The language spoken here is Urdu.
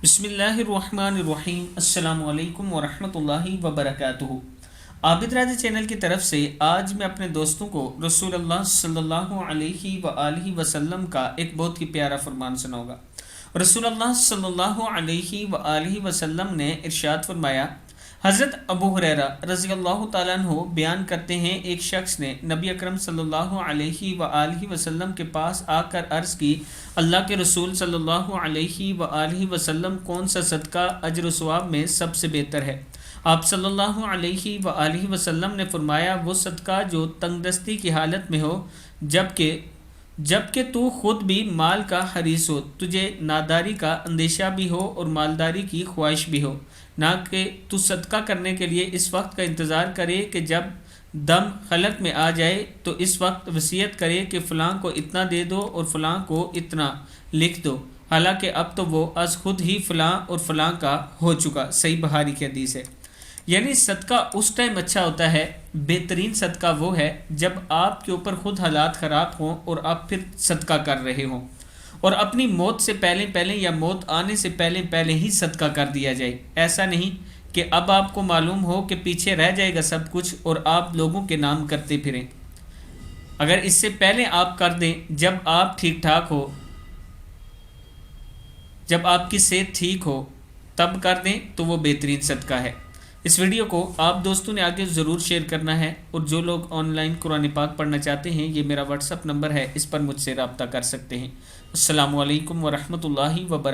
بسم اللہ الرحمن الرحیم۔ السلام علیکم ورحمۃ اللہ وبرکاتہ۔ عابد راجہ چینل کی طرف سے آج میں اپنے دوستوں کو رسول اللہ صلی اللہ علیہ وآلہ وسلم کا ایک بہت ہی پیارا فرمان سناؤں گا۔ رسول اللہ صلی اللہ علیہ وآلہ وسلم نے ارشاد فرمایا، حضرت ابو ہریرہ رضی اللہ تعالیٰ عنہ بیان کرتے ہیں، ایک شخص نے نبی اکرم صلی اللہ علیہ وآلہ وسلم کے پاس آ کر عرض کی، اللہ کے رسول صلی اللہ علیہ وآلہ وسلم، کون سا صدقہ اجر و ثواب میں سب سے بہتر ہے؟ آپ صلی اللہ علیہ وآلہ وسلم نے فرمایا، وہ صدقہ جو تنگ دستی کی حالت میں ہو، جبکہ تو خود بھی مال کا حریص ہو، تجھے ناداری کا اندیشہ بھی ہو اور مالداری کی خواہش بھی ہو، نہ کہ تو صدقہ کرنے کے لیے اس وقت کا انتظار کرے کہ جب دم خلق میں آ جائے تو اس وقت وصیت کرے کہ فلاں کو اتنا دے دو اور فلاں کو اتنا لکھ دو، حالانکہ اب تو وہ از خود ہی فلاں اور فلاں کا ہو چکا۔ صحیح بخاری کی حدیث ہے۔ یعنی صدقہ اس ٹائم اچھا ہوتا ہے، بہترین صدقہ وہ ہے جب آپ کے اوپر خود حالات خراب ہوں اور آپ پھر صدقہ کر رہے ہوں، اور اپنی موت سے پہلے یا موت آنے سے پہلے ہی صدقہ کر دیا جائے۔ ایسا نہیں کہ اب آپ کو معلوم ہو کہ پیچھے رہ جائے گا سب کچھ اور آپ لوگوں کے نام کرتے پھریں۔ اگر اس سے پہلے آپ کر دیں، جب آپ ٹھیک ٹھاک ہو، جب آپ کی صحت ٹھیک ہو، تب کر دیں تو وہ بہترین صدقہ ہے۔ اس ویڈیو کو آپ دوستوں نے آگے ضرور شیئر کرنا ہے، اور جو لوگ آن لائن قرآن پاک پڑھنا چاہتے ہیں، یہ میرا واٹس ایپ نمبر ہے، اس پر مجھ سے رابطہ کر سکتے ہیں۔ السلام علیکم ورحمۃ اللہ وبرکاتہ۔